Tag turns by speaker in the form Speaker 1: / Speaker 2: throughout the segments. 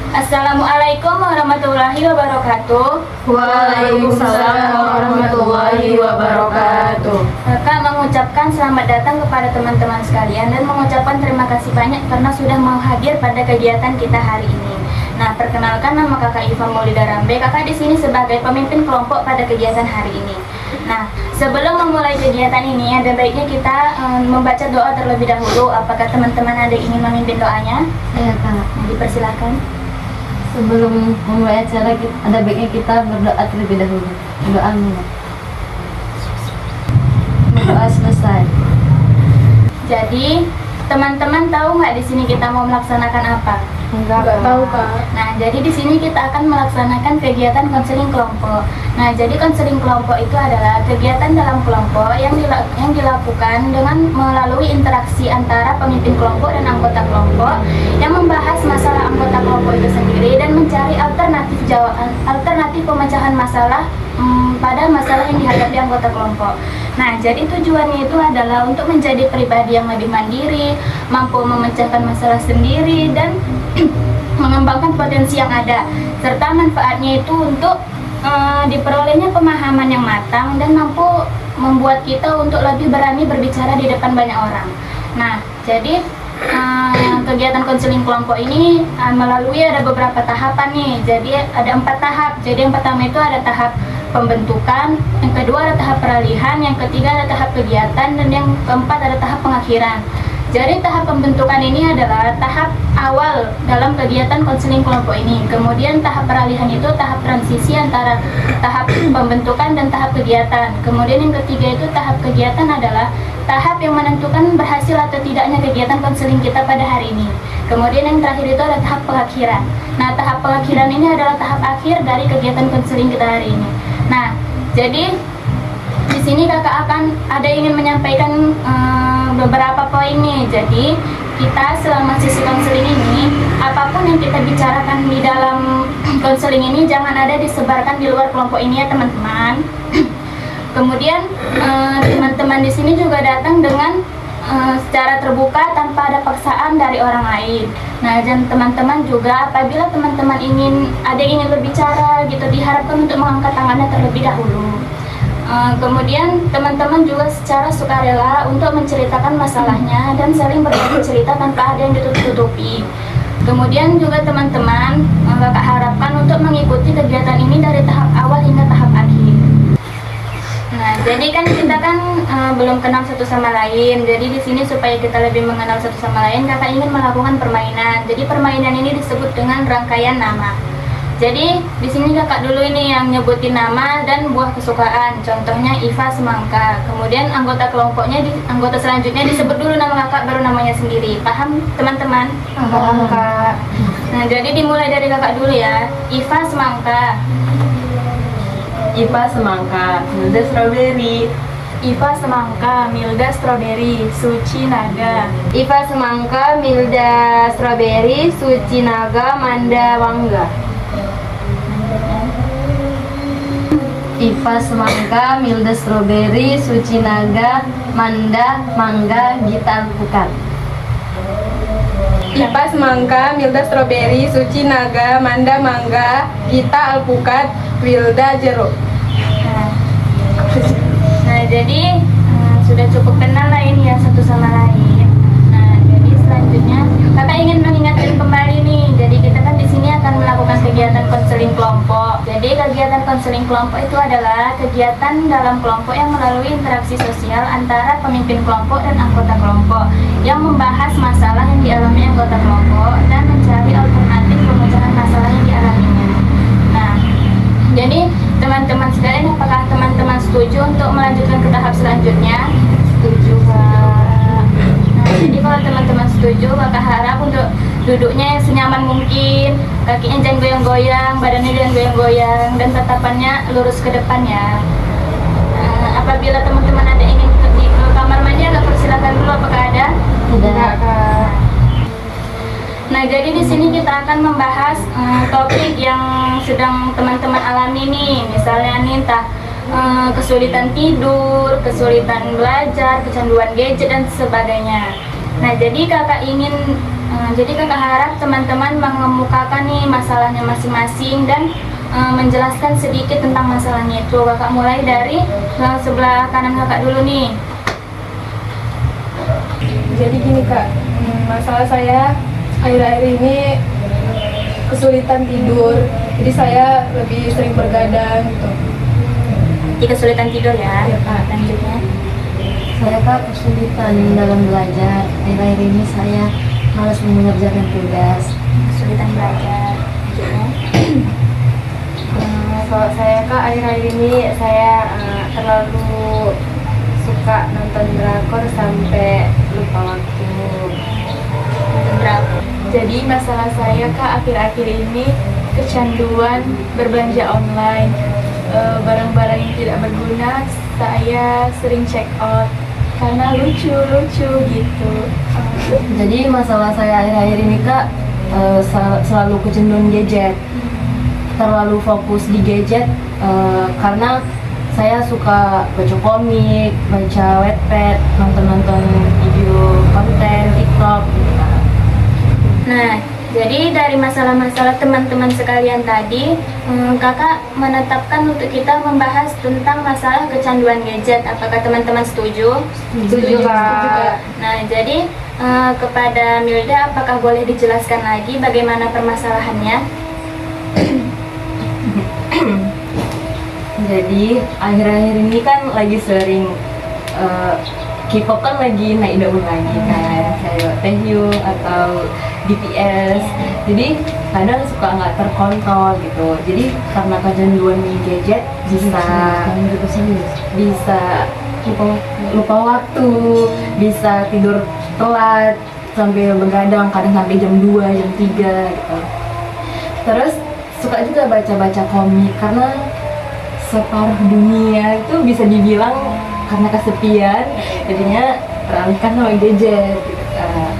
Speaker 1: Assalamualaikum warahmatullahi wabarakatuh.
Speaker 2: Waalaikumsalam warahmatullahi wabarakatuh.
Speaker 1: Kakak mengucapkan selamat datang kepada teman-teman sekalian dan mengucapkan terima kasih banyak karena sudah mau hadir pada kegiatan kita hari ini. Nah, perkenalkan nama kakak Iva Maulida Rambe. Kakak di sini sebagai pemimpin kelompok pada kegiatan hari ini. Nah, sebelum memulai kegiatan ini, ada baiknya kita membaca doa terlebih dahulu. Apakah teman-teman ada yang ingin memimpin doanya?
Speaker 2: Ya kak,
Speaker 1: Dipersilakan.
Speaker 2: sebelum memulai acara ada baiknya kita berdoa terlebih dahulu. Doa dulu. Berdoa selesai.
Speaker 1: Jadi, teman-teman tahu nggak di sini kita mau melaksanakan apa?
Speaker 2: Enggak
Speaker 3: tahu kak.
Speaker 1: Nah, jadi di sini kita akan melaksanakan kegiatan konseling kelompok. Nah, jadi konseling kelompok itu adalah kegiatan dalam kelompok yang dilakukan dengan melalui interaksi antara pemimpin kelompok dan anggota kelompok yang membahas masalah anggota kelompok itu sendiri dan mencari alternatif pemecahan masalah pada masalah yang dihadapi anggota kelompok. Nah, jadi tujuannya itu adalah untuk menjadi pribadi yang lebih mandiri, mampu memecahkan masalah sendiri dan mengembangkan potensi yang ada, serta manfaatnya itu untuk diperolehnya pemahaman yang matang dan mampu membuat kita untuk lebih berani berbicara di depan banyak orang. Nah, jadi kegiatan konseling kelompok ini melalui ada beberapa tahapan nih. Jadi ada 4 tahap. Jadi yang pertama itu ada tahap pembentukan, yang kedua ada tahap peralihan, yang ketiga ada tahap kegiatan, dan yang keempat ada tahap pengakhiran. Jadi tahap pembentukan ini adalah tahap awal dalam kegiatan konseling kelompok ini. Kemudian tahap peralihan itu tahap transisi antara tahap pembentukan dan tahap kegiatan. Kemudian yang ketiga itu tahap kegiatan adalah tahap yang menentukan berhasil atau tidaknya kegiatan konseling kita pada hari ini. Kemudian yang terakhir itu adalah tahap pengakhiran. Nah, tahap pengakhiran ini adalah tahap akhir dari kegiatan konseling kita hari ini. Nah, jadi di sini kakak akan ada ingin menyampaikan beberapa poin nih. Jadi kita selama sesi konseling ini, apapun yang kita bicarakan di dalam konseling ini jangan ada disebarkan di luar kelompok ini ya teman-teman. Kemudian teman-teman di sini juga datang dengan secara terbuka tanpa ada paksaan dari orang lain. Nah, dan teman-teman juga apabila teman-teman ingin berbicara gitu, diharapkan untuk mengangkat tangannya terlebih dahulu. Kemudian teman-teman juga secara sukarela untuk menceritakan masalahnya dan saling berbagi cerita tanpa ada yang ditutup-tutupi. Kemudian juga teman-teman kakak harapkan untuk mengikuti kegiatan ini dari tahap awal hingga tahap akhir. Nah, jadi kan kita belum kenal satu sama lain. Jadi di sini supaya kita lebih mengenal satu sama lain, kakak ingin melakukan permainan. Jadi permainan ini disebut dengan rangkaian nama. Jadi di sini kakak dulu ini yang nyebutin nama dan buah kesukaan. Contohnya Iva Semangka. Kemudian anggota kelompoknya, anggota selanjutnya disebut dulu nama kakak baru namanya sendiri. Paham teman-teman?
Speaker 2: Paham kak.
Speaker 1: Nah, jadi dimulai dari kakak dulu ya. Iva Semangka.
Speaker 3: Iva Semangka, Milda Strawberry.
Speaker 1: Iva Semangka, Milda Strawberry, Suci Naga.
Speaker 2: Iva Semangka, Milda Strawberry, Suci Naga, Manda Wangga. Iva Semangka, Milda Strawberry, Suci Naga, Manda Mangga, Gita Alpukat.
Speaker 3: Iva Semangka, Milda Strawberry, Suci Naga, Manda Mangga, Gita Alpukat, Wilda Jeruk.
Speaker 1: Nah, jadi sudah cukup kenal lah ini ya satu sama lain. Nah, jadi selanjutnya kakak ingin mengingatkan kembali nih. Jadi kita kan di sini akan melakukan kegiatan konseling kelompok. Jadi kegiatan konseling kelompok itu adalah kegiatan dalam kelompok yang melalui interaksi sosial antara pemimpin kelompok dan anggota kelompok yang membahas masalah yang dialami anggota kelompok dan mencari alternatif pemecahan masalah yang dialaminya. Nah, jadi teman-teman sekalian, apakah teman-teman setuju untuk melanjutkan ke tahap selanjutnya?
Speaker 2: Setuju kak.
Speaker 1: Nah, jadi kalau teman-teman setuju, kakak harap untuk duduknya yang senyaman mungkin, kakinya jangan goyang-goyang, badannya jangan goyang-goyang, dan tatapannya lurus ke depan ya. Apabila teman-teman ada ingin pergi ke kamar mandi, agak persilakan dulu. Apakah ada?
Speaker 2: Tidak kak.
Speaker 1: Nah, jadi di sini kita akan membahas topik yang sedang teman-teman alami nih. Misalnya nih, entah kesulitan tidur, kesulitan belajar, kecanduan gadget dan sebagainya. Nah, jadi kakak ingin Jadi kakak harap teman-teman mengemukakan nih masalahnya masing-masing dan menjelaskan sedikit tentang masalahnya itu. Kakak mulai dari sebelah kanan kakak dulu nih.
Speaker 3: Jadi gini kak, masalah saya akhir-akhir ini kesulitan tidur, jadi saya lebih sering bergadang gitu.
Speaker 1: Jadi kesulitan tidur ya.
Speaker 3: Iya, Kak.
Speaker 1: Lanjutnya.
Speaker 2: Saya kak kesulitan dalam belajar. Akhir-akhir ini saya malas mengerjakan tugas.
Speaker 1: Kesulitan belajar. Lanjutnya.
Speaker 2: Kalau saya kak akhir-akhir ini saya terlalu suka nonton drakor sampai lupa waktu.
Speaker 1: Nonton drakor.
Speaker 3: Jadi masalah saya kak akhir-akhir ini kecanduan berbelanja online. Barang-barang yang tidak berguna saya sering check out karena lucu-lucu gitu.
Speaker 2: Jadi masalah saya akhir-akhir ini kak selalu kecanduan gadget, terlalu fokus di gadget karena saya suka baca komik, baca Wattpad, nonton video konten TikTok.
Speaker 1: Nah, jadi dari masalah-masalah teman-teman sekalian tadi, kakak menetapkan untuk kita membahas tentang masalah kecanduan gadget. Apakah teman-teman setuju?
Speaker 2: Setuju, Kak.
Speaker 1: Nah, jadi kepada Milda, apakah boleh dijelaskan lagi bagaimana permasalahannya?
Speaker 2: Jadi akhir-akhir ini kan lagi sering K-pop kan lagi naik daun lagi kan, kayak Taehyung atau BTS. Jadi kadang suka nggak terkontrol gitu. Jadi karena kecanduan gadget bisa lupa waktu, bisa tidur telat sampai begadang, kadang sampai jam 2, jam 3 gitu. Terus suka juga baca-baca komik karena separuh dunia itu bisa dibilang karena kesepian, jadinya teralihkan sama gadget gitu kan.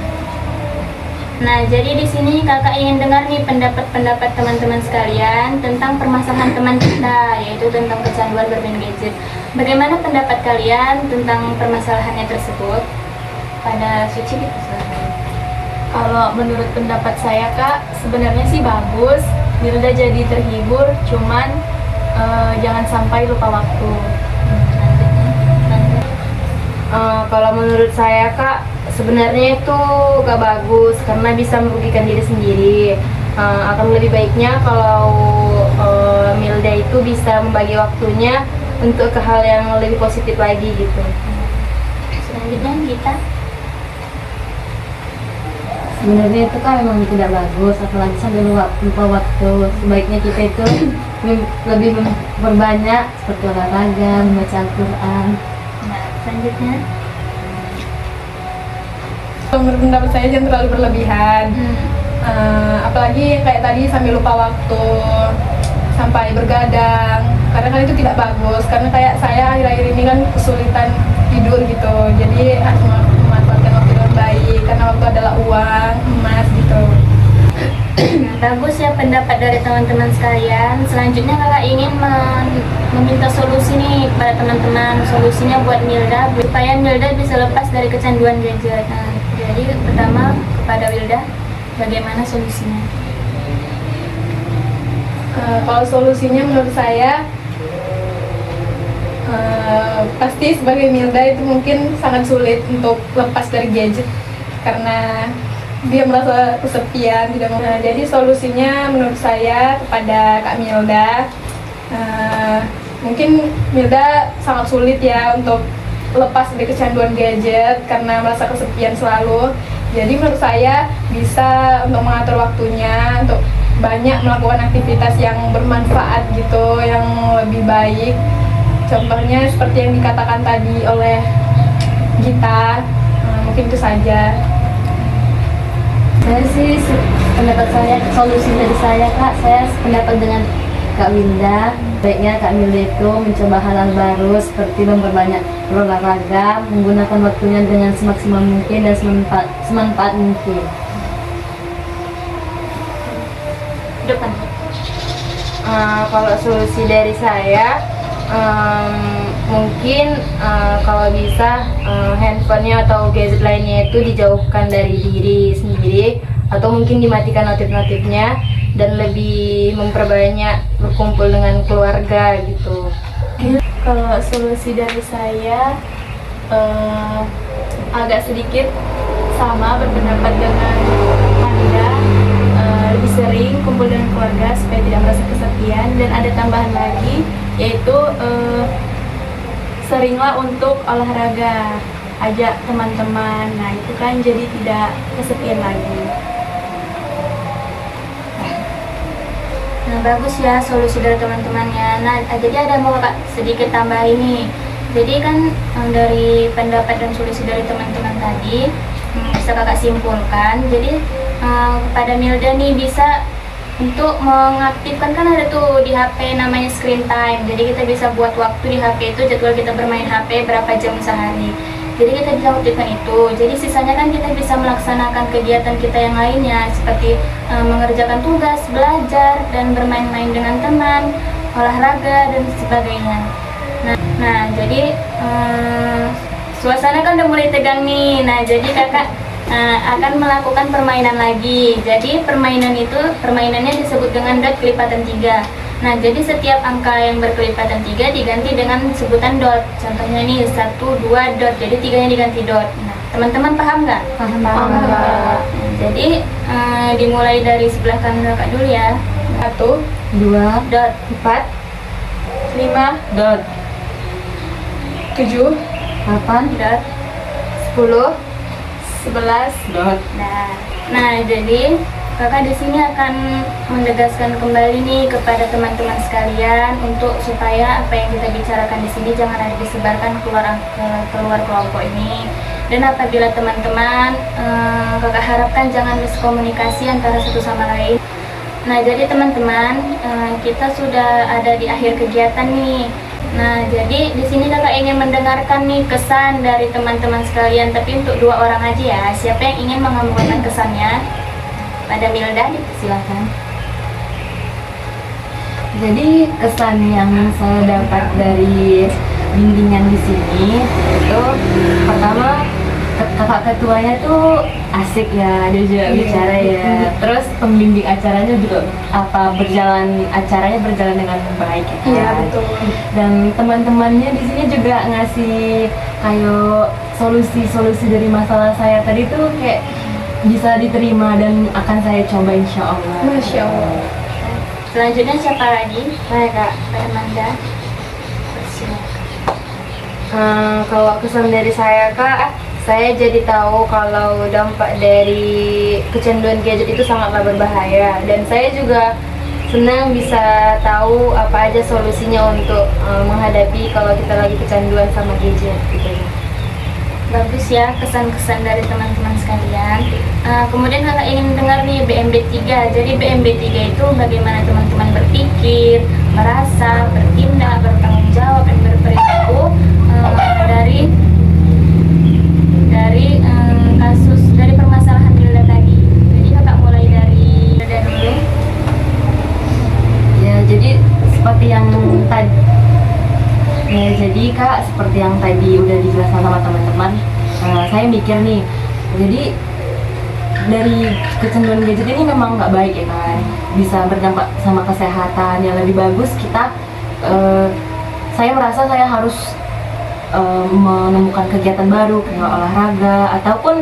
Speaker 1: Nah, jadi di sini kakak ingin dengar nih pendapat-pendapat teman-teman sekalian tentang permasalahan teman kita, yaitu tentang kecanduan bermain gadget. Bagaimana pendapat kalian tentang permasalahannya tersebut? Pada Suci gitu.
Speaker 3: Kalau menurut pendapat saya kak, sebenarnya sih bagus, Milda jadi terhibur, cuman jangan sampai lupa waktu.
Speaker 2: Kalau menurut saya kak, sebenarnya itu gak bagus karena bisa merugikan diri sendiri. Akan lebih baiknya kalau Milda itu bisa membagi waktunya untuk ke hal yang lebih positif lagi gitu.
Speaker 1: Selanjutnya kita.
Speaker 2: Sebenarnya itu kan memang tidak bagus, apalagi sampai lupa waktu. Sebaiknya kita itu lebih berbanyak seperti olahraga, membaca Al-Quran.
Speaker 1: Nah, selanjutnya.
Speaker 3: Menurut pendapat saya jangan terlalu berlebihan. Apalagi kayak tadi sambil lupa waktu, sampai bergadang. Kadang kan itu tidak bagus karena kayak saya akhir-akhir ini kan kesulitan tidur gitu. Jadi harus memanfaatkan waktu dengan baik karena waktu adalah uang, emas gitu.
Speaker 1: Nah, bagus ya pendapat dari teman-teman sekalian. Selanjutnya kakak ingin meminta solusi nih kepada teman-teman. Solusinya buat Milda supaya Milda bisa lepas dari kecanduan gadget. Nah, jadi pertama kepada Milda, bagaimana solusinya?
Speaker 3: Kalau solusinya menurut saya pasti sebagai Milda itu mungkin sangat sulit untuk lepas dari gadget karena dia merasa kesepian, tidak mau. Jadi solusinya menurut saya kepada Kak Milda, mungkin Milda sangat sulit ya untuk lepas dari kecanduan gadget karena merasa kesepian selalu. Jadi menurut saya bisa untuk mengatur waktunya untuk banyak melakukan aktivitas yang bermanfaat gitu, yang lebih baik. Contohnya seperti yang dikatakan tadi oleh Gita, mungkin itu saja.
Speaker 2: Saya sih pendapat saya, solusi dari saya kak, saya sependapat dengan Kak Winda. Baiknya Kak Milda itu mencoba hal-hal baru seperti memperbanyak berolahraga, menggunakan waktunya dengan semaksimal mungkin dan semanfaat mungkin.
Speaker 1: Depan.
Speaker 2: Kalau solusi dari saya, Mungkin kalau bisa handphonenya atau gadget lainnya itu dijauhkan dari diri sendiri, atau mungkin dimatikan notif-notifnya dan lebih memperbanyak berkumpul dengan keluarga gitu.
Speaker 1: Kalau solusi dari saya agak sedikit sama berpendapat dengan Anda, lebih sering kumpul dengan keluarga supaya tidak merasa kesepian, dan ada tambahan lagi yaitu seringlah untuk olahraga, ajak teman-teman, nah itu kan jadi tidak kesepian lagi. Nah, bagus ya solusi dari teman-temannya. Nah, jadi ada mau Kak sedikit tambah ini. Jadi kan dari pendapat dan solusi dari teman-teman tadi bisa Kakak simpulkan. Jadi kepada Milda nih bisa untuk mengaktifkan, kan ada tuh di HP namanya screen time. Jadi kita bisa buat waktu di HP itu, jadwal kita bermain HP berapa jam sehari. Jadi kita bisa aktifkan itu. Jadi sisanya kan kita bisa melaksanakan kegiatan kita yang lainnya seperti mengerjakan tugas, belajar, dan bermain-main dengan teman, olahraga dan sebagainya. Nah, jadi suasana kan udah mulai tegang nih. Nah, jadi kakak akan melakukan permainan lagi. Jadi permainannya disebut dengan dot kelipatan 3. Nah, jadi setiap angka yang berkelipatan 3 diganti dengan sebutan dot. Contohnya nih 1, 2 dot. Jadi 3-nya diganti dot. Nah, teman-teman paham nggak?
Speaker 2: Paham.
Speaker 1: Jadi dimulai dari sebelah kanan kakak dulu ya.
Speaker 3: 1,
Speaker 2: 2,
Speaker 1: Dot.
Speaker 3: 4, 5,
Speaker 2: dot,
Speaker 3: 7,
Speaker 2: 8,
Speaker 1: Dot.
Speaker 3: 10,
Speaker 1: 11.
Speaker 2: dot.
Speaker 1: Nah, jadi kakak di sini akan menegaskan kembali nih kepada teman-teman sekalian untuk supaya apa yang kita bicarakan di sini jangan ada disebarkan keluar kelompok ini. Dan apabila teman-teman kakak harapkan jangan miskomunikasi antara satu sama lain. Nah, jadi teman-teman kita sudah ada di akhir kegiatan nih. Nah, jadi di sini kakak ingin mendengarkan nih kesan dari teman-teman sekalian, tapi untuk 2 orang aja ya. Siapa yang ingin mengamukan kesannya? Pada Milda, silakan.
Speaker 2: Jadi kesan yang saya dapat dari bimbingan di sini itu pertama, kakak ketuanya tuh asik ya, dia juga bicara ya. Terus pembimbing acaranya juga acaranya berjalan dengan baik ya kan?
Speaker 3: Iya, betul.
Speaker 2: Dan teman-temannya di sini juga ngasih kayak solusi-solusi dari masalah saya tadi tuh kayak bisa diterima dan akan saya coba insya Allah.
Speaker 3: Masya Allah.
Speaker 1: Selanjutnya siapa lagi?
Speaker 2: Kak.
Speaker 1: Amanda.
Speaker 2: Kalau kesan dari saya Kak, saya jadi tahu kalau dampak dari kecanduan gadget itu sangatlah berbahaya, dan saya juga senang bisa tahu apa aja solusinya untuk menghadapi kalau kita lagi kecanduan sama gadget gitu.
Speaker 1: Bagus ya kesan-kesan dari teman-teman sekalian. Kemudian kakak ingin dengar nih BMB 3. Jadi BMB 3 itu bagaimana teman-teman berpikir, merasa, bertindak, bertanggung jawab, dan berperilaku dari permasalahan Milda tadi. Jadi kakak mulai dari Milda dulu.
Speaker 2: Ya, jadi seperti yang tadi. Ya, jadi Kak, seperti yang tadi udah dijelaskan sama teman-teman, saya mikir nih, jadi dari kecanduan gadget ini memang nggak baik ya kan, bisa berdampak sama kesehatan. Yang lebih bagus kita, saya merasa saya harus menemukan kegiatan baru kayak olahraga ataupun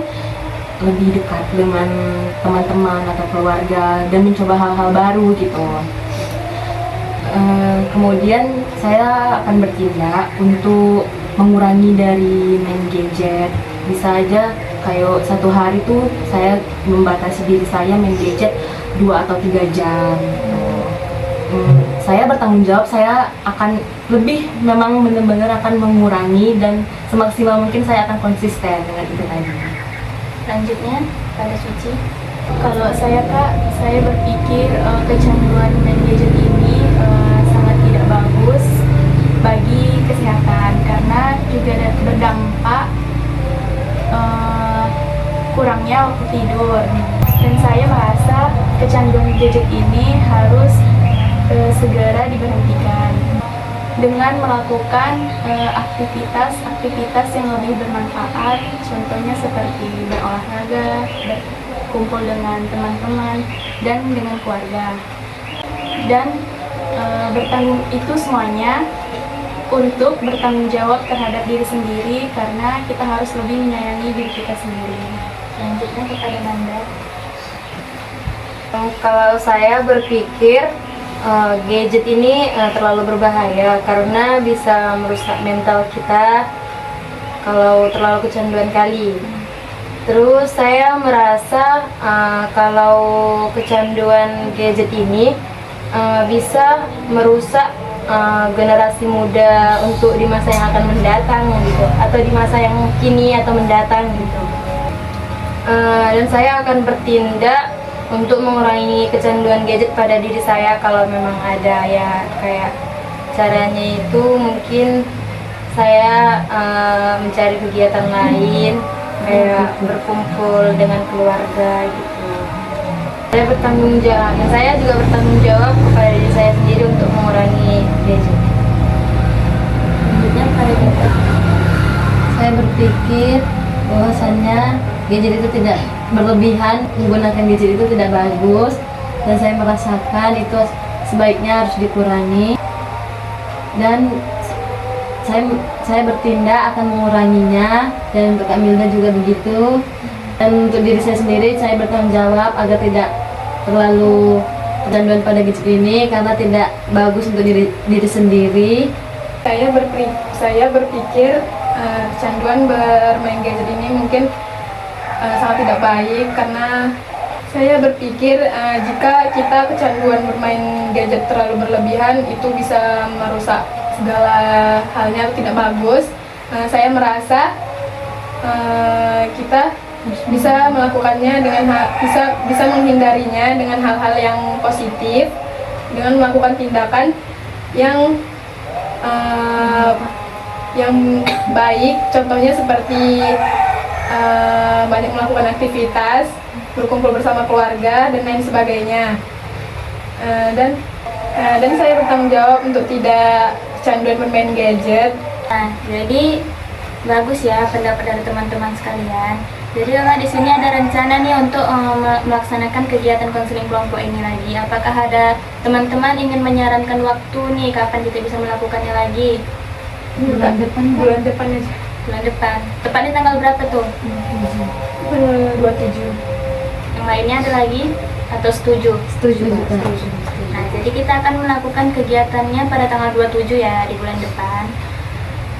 Speaker 2: lebih dekat dengan teman-teman atau keluarga dan mencoba hal-hal baru gitu. Kemudian saya akan bertindak untuk mengurangi dari main gadget. Bisa aja kayak satu hari tuh saya membatasi diri saya main gadget 2 atau 3 jam. Saya bertanggung jawab, saya akan lebih memang benar-benar akan mengurangi dan semaksimal mungkin saya akan konsisten dengan itu tadi.
Speaker 1: Selanjutnya pada Suci.
Speaker 3: Kalau saya Kak, saya berpikir kecanduan main gadget ini sangat tidak bagus bagi kesehatan karena juga berdampak kurangnya waktu tidur. Dan saya merasa kecanduan gadget ini harus segera diberhentikan.
Speaker 1: dengan melakukan aktivitas-aktivitas yang lebih bermanfaat, contohnya seperti berolahraga, berkumpul dengan teman-teman, dan dengan keluarga. Dan itu semuanya untuk bertanggung jawab terhadap diri sendiri, karena kita harus lebih menyayangi diri kita sendiri. Selanjutnya kepada Nanda.
Speaker 2: Kalau saya berpikir gadget ini terlalu berbahaya karena bisa merusak mental kita kalau terlalu kecanduan kali. Terus saya merasa kalau kecanduan gadget ini bisa merusak generasi muda untuk di masa yang akan mendatang gitu, atau di masa yang kini atau mendatang gitu. Dan saya akan bertindak untuk mengurangi kecanduan gadget pada diri saya kalau memang ada ya. Kayak caranya itu mungkin saya mencari kegiatan lain kayak berkumpul dengan keluarga gitu. Saya bertanggung jawab, dan saya juga bertanggung jawab kepada diri saya sendiri untuk mengurangi gadget.
Speaker 1: Selanjutnya kepada Dita.
Speaker 2: Saya berpikir bahwasannya gadget itu tidak berlebihan, menggunakan gadget itu tidak bagus, dan saya merasakan itu sebaiknya harus dikurangi, dan saya bertindak akan menguranginya, dan untuk Kak Milda juga begitu. Dan untuk diri saya sendiri, saya bertanggung jawab agar tidak terlalu kecanduan pada gadget ini karena tidak bagus untuk diri sendiri.
Speaker 3: Saya berpikir kecanduan bermain gadget ini mungkin sangat tidak baik, karena saya berpikir jika kita kecanduan bermain gadget terlalu berlebihan itu bisa merusak segala halnya, tidak bagus. Saya merasa kita bisa melakukannya bisa menghindarinya dengan hal-hal yang positif, dengan melakukan tindakan yang baik, contohnya seperti banyak melakukan aktivitas, berkumpul bersama keluarga, dan lain sebagainya. Dan saya bertanggung jawab untuk tidak kecanduan bermain gadget.
Speaker 1: Nah, jadi bagus ya pendapat dari teman-teman sekalian. Jadi Kakak di sini ada rencana nih untuk melaksanakan kegiatan konseling kelompok ini lagi. Apakah ada teman-teman ingin menyarankan waktu nih kapan kita bisa melakukannya lagi?
Speaker 3: Bulan depan aja.
Speaker 1: Bulan depan. Tepatnya tanggal berapa tuh?
Speaker 3: 27.
Speaker 1: Yang lainnya ada lagi atau setuju?
Speaker 2: Setuju.
Speaker 1: Nah, jadi kita akan melakukan kegiatannya pada tanggal 27 ya, di bulan depan.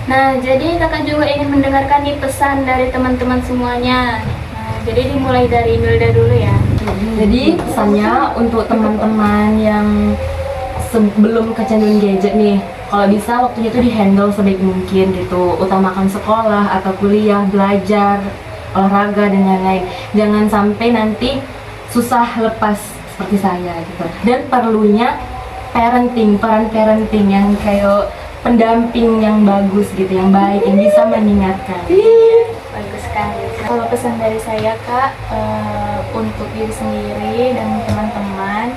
Speaker 1: Nah, jadi kakak juga ingin mendengarkan nih pesan dari teman-teman semuanya. Nah, jadi dimulai dari Milda dulu ya.
Speaker 2: Jadi pesannya untuk teman-teman yang sebelum kecanduan gadget nih, kalau bisa waktunya itu dihandle sebaik mungkin gitu. Utamakan sekolah atau kuliah, belajar, olahraga dan lain-lain. Jangan sampai nanti susah lepas seperti saya gitu. Dan perlunya peran parenting yang kayak pendamping yang bagus gitu, yang baik, yang bisa mengingatkan.
Speaker 1: Bagus sekali. Kalau pesan dari saya Kak, untuk diri sendiri dan teman-teman,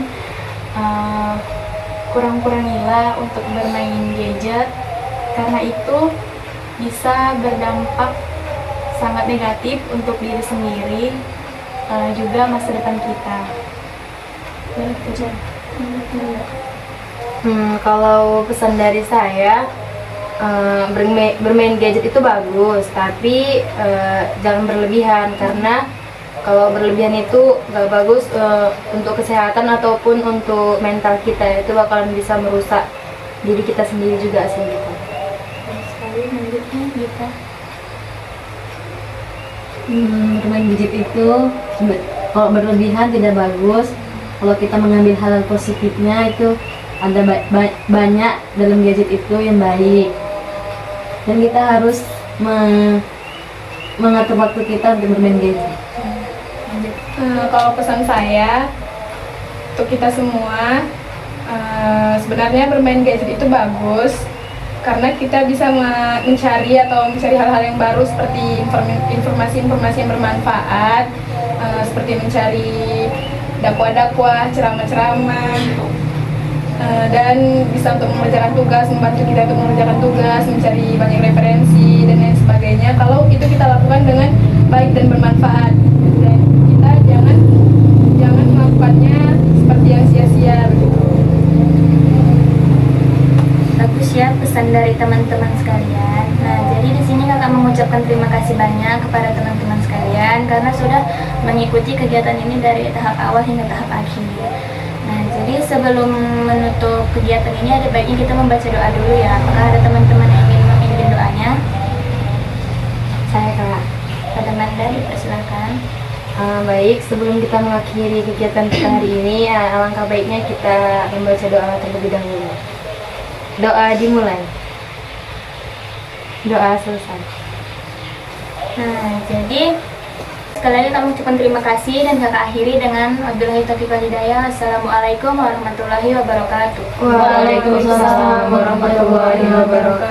Speaker 1: kurang-kurangilah untuk bermain gadget, karena itu bisa berdampak sangat negatif untuk diri sendiri, juga masa depan kita.
Speaker 2: Kalau pesan dari saya, bermain gadget itu bagus, tapi jangan berlebihan, karena kalau berlebihan itu nggak bagus untuk kesehatan ataupun untuk mental kita. Itu bakalan bisa merusak diri kita sendiri juga sih gitu.
Speaker 1: Sekali lanjutnya kita.
Speaker 2: Bermain gadget itu kalau berlebihan tidak bagus. Kalau kita mengambil hal positifnya, itu ada banyak dalam gadget itu yang baik, dan kita harus mengatur waktu kita untuk bermain gadget.
Speaker 3: Kalau pesan saya untuk kita semua, sebenarnya bermain gadget itu bagus karena kita bisa mencari hal-hal yang baru, seperti informasi-informasi yang bermanfaat, seperti mencari dakwah-dakwah, ceramah-ceramah, dan bisa untuk mengerjakan tugas, membantu kita untuk mengerjakan tugas, mencari banyak referensi dan lain sebagainya. Kalau itu kita lakukan dengan baik dan bermanfaat, dan kita jangan melakukannya seperti yang sia-sia begitu.
Speaker 1: Bagus ya pesan dari teman-teman sekalian. Nah, jadi di sini kakak mengucapkan terima kasih banyak kepada teman-teman sekalian karena sudah mengikuti kegiatan ini dari tahap awal hingga tahap akhir. Nah, jadi sebelum menutup kegiatan ini ada baiknya kita membaca doa dulu ya. Apakah ada teman-teman yang ingin memimpin doanya?
Speaker 2: Saya Kak.
Speaker 1: Pada Manda, dipersilakan.
Speaker 2: Baik, sebelum kita mengakhiri kegiatan kita hari ini, alangkah baiknya kita membaca doa terlebih dahulu. Doa dimulai. Doa selesai.
Speaker 1: Nah, jadi sekali lagi kami ucapkan terima kasih dan kakak akhiri dengan wabillahi taufiq wal hidayah. Assalamualaikum warahmatullahi wabarakatuh.
Speaker 2: Waalaikumsalam warahmatullahi wabarakatuh.